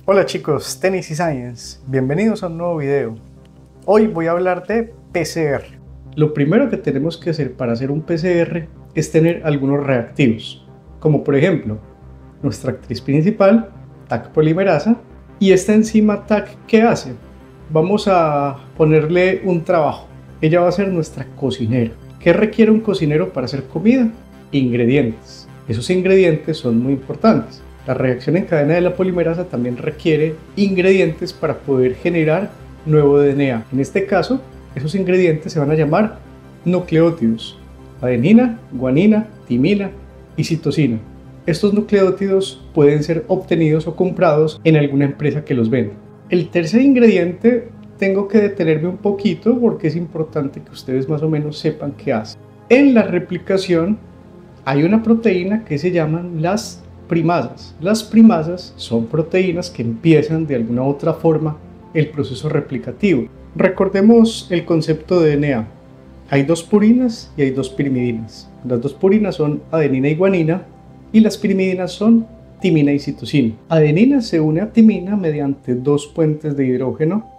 Hola chicos, Tennis y Science, bienvenidos a un nuevo video. Hoy voy a hablar de PCR. Lo primero que tenemos que hacer para hacer un PCR es tener algunos reactivos, como por ejemplo nuestra actriz principal, TAC polimerasa, y esta enzima TAC, ¿qué hace? Vamos a ponerle un trabajo. Ella va a ser nuestra cocinera. ¿Qué requiere un cocinero para hacer comida? Ingredientes. Esos ingredientes son muy importantes. La reacción en cadena de la polimerasa también requiere ingredientes para poder generar nuevo DNA. En este caso, esos ingredientes se van a llamar nucleótidos: adenina, guanina, timina y citosina. Estos nucleótidos pueden ser obtenidos o comprados en alguna empresa que los venda. El tercer ingrediente tengo que detenerme un poquito porque es importante que ustedes más o menos sepan qué hace. En la replicación hay una proteína que se llaman las primasas. Las primasas son proteínas que empiezan de alguna u otra forma el proceso replicativo. Recordemos el concepto de DNA. Hay dos purinas y hay dos pirimidinas. Las dos purinas son adenina y guanina y las pirimidinas son timina y citosina. Adenina se une a timina mediante dos puentes de hidrógeno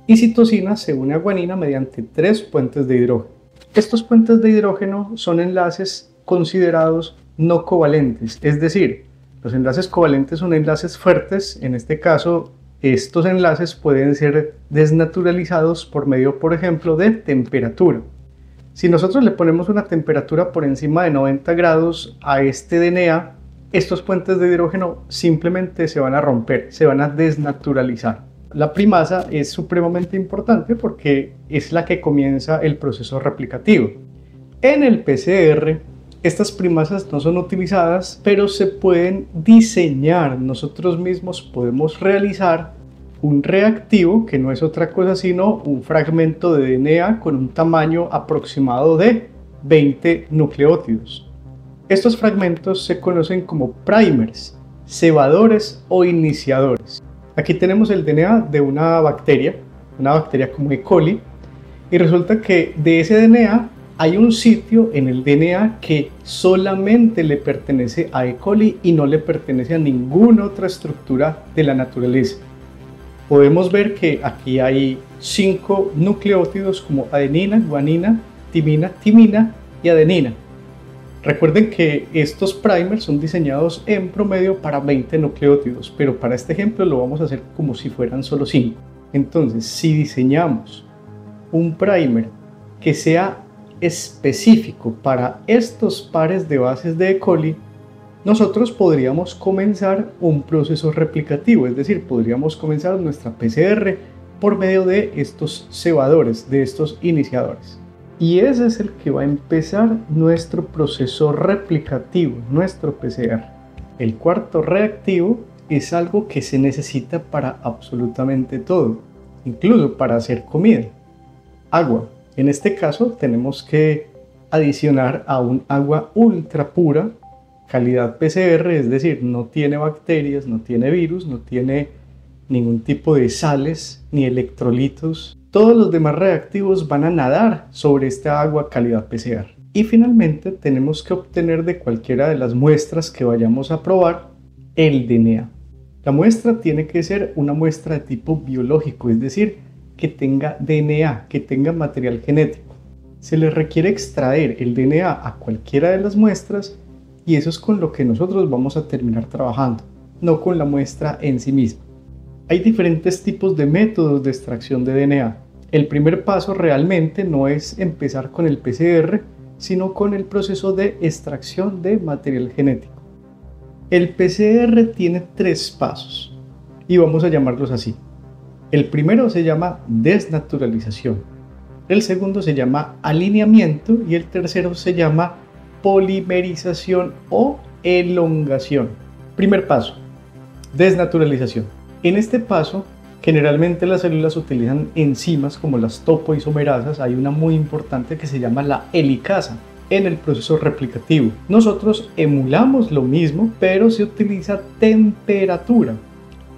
y citosina se une a guanina mediante tres puentes de hidrógeno. Estos puentes de hidrógeno son enlaces considerados no covalentes, es decir, los enlaces covalentes son enlaces fuertes. En este caso, estos enlaces pueden ser desnaturalizados por medio, por ejemplo, de temperatura. Si nosotros le ponemos una temperatura por encima de 90 grados a este DNA, estos puentes de hidrógeno simplemente se van a romper, se van a desnaturalizar. La primasa es supremamente importante porque es la que comienza el proceso replicativo. En el PCR, estas primasas no son utilizadas, pero se pueden diseñar. Nosotros mismos podemos realizar un reactivo que no es otra cosa sino un fragmento de DNA con un tamaño aproximado de 20 nucleótidos. Estos fragmentos se conocen como primers, cebadores o iniciadores. Aquí tenemos el DNA de una bacteria como E. coli, y resulta que de ese DNA hay un sitio en el DNA que solamente le pertenece a E. coli y no le pertenece a ninguna otra estructura de la naturaleza. Podemos ver que aquí hay 5 nucleótidos como adenina, guanina, timina y adenina. Recuerden que estos primers son diseñados en promedio para 20 nucleótidos, pero para este ejemplo lo vamos a hacer como si fueran solo 5. Entonces, si diseñamos un primer que sea específico para estos pares de bases de E. coli, nosotros podríamos comenzar un proceso replicativo, es decir, podríamos comenzar nuestra PCR por medio de estos cebadores, de estos iniciadores. Y ese es el que va a empezar nuestro proceso replicativo, nuestro PCR. El cuarto reactivo es algo que se necesita para absolutamente todo, incluso para hacer comida: agua. En este caso tenemos que adicionar a un agua ultra pura, calidad PCR, es decir, no tiene bacterias, no tiene virus, no tiene ningún tipo de sales ni electrolitos. Todos los demás reactivos van a nadar sobre esta agua calidad PCR. Y finalmente tenemos que obtener de cualquiera de las muestras que vayamos a probar el DNA. La muestra tiene que ser una muestra de tipo biológico, es decir, que tenga DNA, que tenga material genético. Se le requiere extraer el DNA a cualquiera de las muestras y eso es con lo que nosotros vamos a terminar trabajando, no con la muestra en sí misma. Hay diferentes tipos de métodos de extracción de DNA. El primer paso realmente no es empezar con el PCR, sino con el proceso de extracción de material genético. El PCR tiene 3 pasos y vamos a llamarlos así. El primero se llama desnaturalización, el segundo se llama alineamiento y el tercero se llama polimerización o elongación. Primer paso, desnaturalización. En este paso, generalmente las células utilizan enzimas como las topoisomerasas. Hay una muy importante que se llama la helicasa en el proceso replicativo. Nosotros emulamos lo mismo, pero se utiliza temperatura,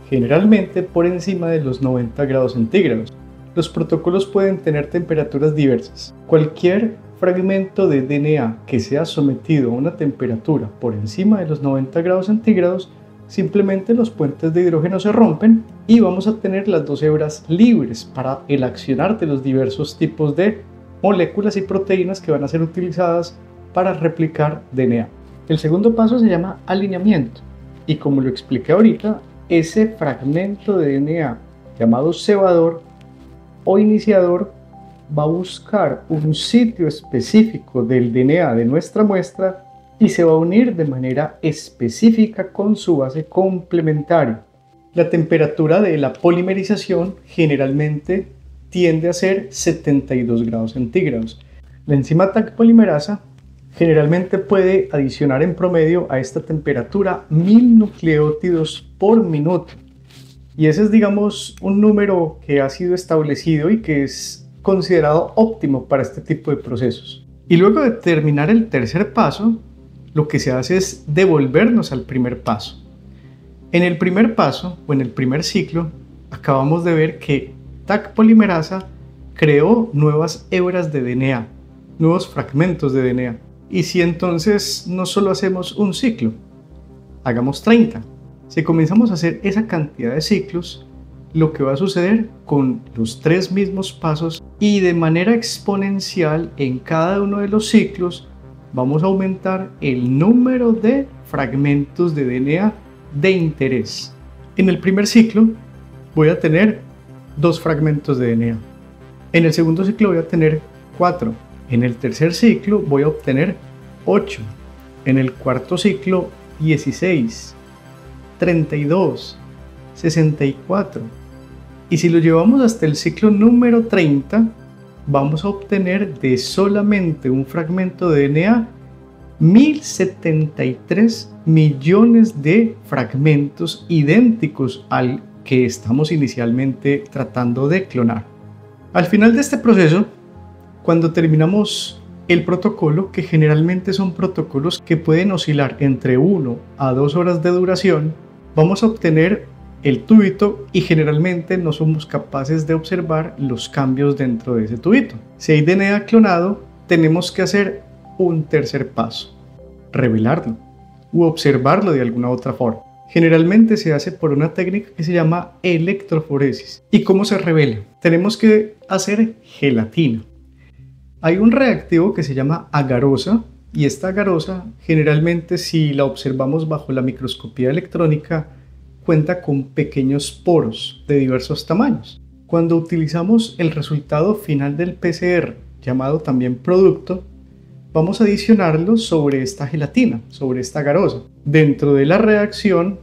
generalmente por encima de los 90 grados centígrados. Los protocolos pueden tener temperaturas diversas. Cualquier fragmento de DNA que sea sometido a una temperatura por encima de los 90 grados centígrados simplemente los puentes de hidrógeno se rompen y vamos a tener las dos hebras libres para el accionar de los diversos tipos de moléculas y proteínas que van a ser utilizadas para replicar DNA. El segundo paso se llama alineamiento y, como lo expliqué ahorita, ese fragmento de DNA llamado cebador o iniciador va a buscar un sitio específico del DNA de nuestra muestra y se va a unir de manera específica con su base complementaria. La temperatura de la polimerización generalmente tiende a ser 72 grados centígrados. La enzima Taq polimerasa generalmente puede adicionar en promedio a esta temperatura 1000 nucleótidos por minuto. Y ese es, digamos, un número que ha sido establecido y que es considerado óptimo para este tipo de procesos. Y luego de terminar el tercer paso, lo que se hace es devolvernos al primer paso. En el primer paso, o en el primer ciclo, acabamos de ver que Taq polimerasa creó nuevas hebras de DNA, nuevos fragmentos de DNA. Y si entonces no solo hacemos un ciclo, hagamos 30. Si comenzamos a hacer esa cantidad de ciclos, lo que va a suceder con los tres mismos pasos y de manera exponencial en cada uno de los ciclos, vamos a aumentar el número de fragmentos de DNA de interés. En el primer ciclo voy a tener 2 fragmentos de DNA. En el segundo ciclo voy a tener 4. En el tercer ciclo voy a obtener 8. En el cuarto ciclo 16, 32, 64. Y si lo llevamos hasta el ciclo número 30, vamos a obtener de solamente un fragmento de DNA 1073 millones de fragmentos idénticos al que estamos inicialmente tratando de clonar. Al final de este proceso, cuando terminamos el protocolo, que generalmente son protocolos que pueden oscilar entre 1 a 2 horas de duración, vamos a obtener el tubito y generalmente no somos capaces de observar los cambios dentro de ese tubito. Si hay DNA clonado, tenemos que hacer un tercer paso: revelarlo u observarlo de alguna otra forma. Generalmente se hace por una técnica que se llama electroforesis. ¿Y cómo se revela? Tenemos que hacer gelatina. Hay un reactivo que se llama agarosa, y esta agarosa generalmente, si la observamos bajo la microscopía electrónica, cuenta con pequeños poros de diversos tamaños. Cuando utilizamos el resultado final del PCR, llamado también producto, vamos a adicionarlo sobre esta gelatina, sobre esta agarosa. Dentro de la reacción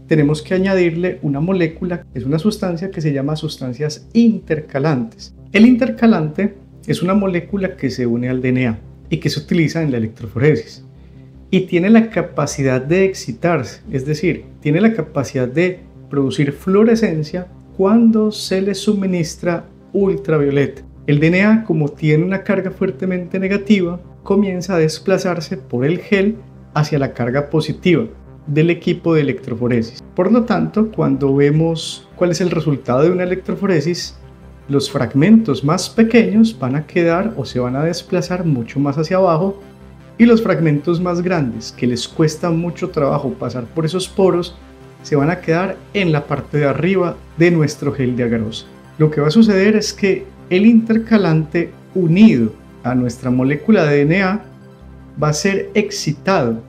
tenemos que añadirle una molécula, que es una sustancia que se llama sustancias intercalantes. El intercalante es una molécula que se une al DNA y que se utiliza en la electroforesis y tiene la capacidad de excitarse, es decir, tiene la capacidad de producir fluorescencia cuando se le suministra ultravioleta. El DNA, como tiene una carga fuertemente negativa, comienza a desplazarse por el gel hacia la carga positiva del equipo de electroforesis. Por lo tanto, cuando vemos cuál es el resultado de una electroforesis, los fragmentos más pequeños van a quedar o se van a desplazar mucho más hacia abajo, y los fragmentos más grandes, que les cuesta mucho trabajo pasar por esos poros, se van a quedar en la parte de arriba de nuestro gel de agarosa. Lo que va a suceder es que el intercalante unido a nuestra molécula de DNA va a ser excitado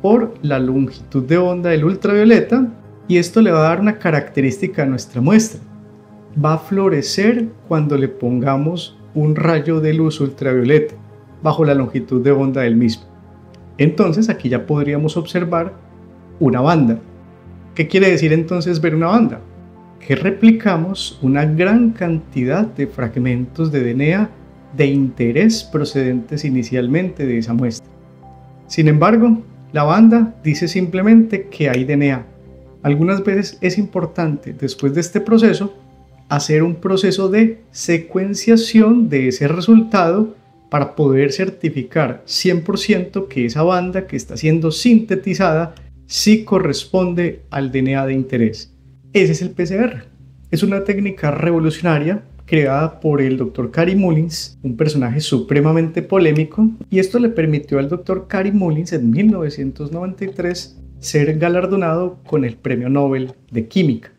por la longitud de onda del ultravioleta, y esto le va a dar una característica a nuestra muestra. Va a fluorecer cuando le pongamos un rayo de luz ultravioleta bajo la longitud de onda del mismo. Entonces aquí ya podríamos observar una banda. ¿Qué quiere decir entonces ver una banda? Que replicamos una gran cantidad de fragmentos de DNA de interés procedentes inicialmente de esa muestra. Sin embargo, la banda dice simplemente que hay DNA. Algunas veces es importante, después de este proceso, hacer un proceso de secuenciación de ese resultado para poder certificar 100% que esa banda que está siendo sintetizada sí corresponde al DNA de interés. Ese es el PCR. Es una técnica revolucionaria creada por el Dr. Kary Mullis, un personaje supremamente polémico, y esto le permitió al Dr. Kary Mullis en 1993 ser galardonado con el Premio Nobel de Química.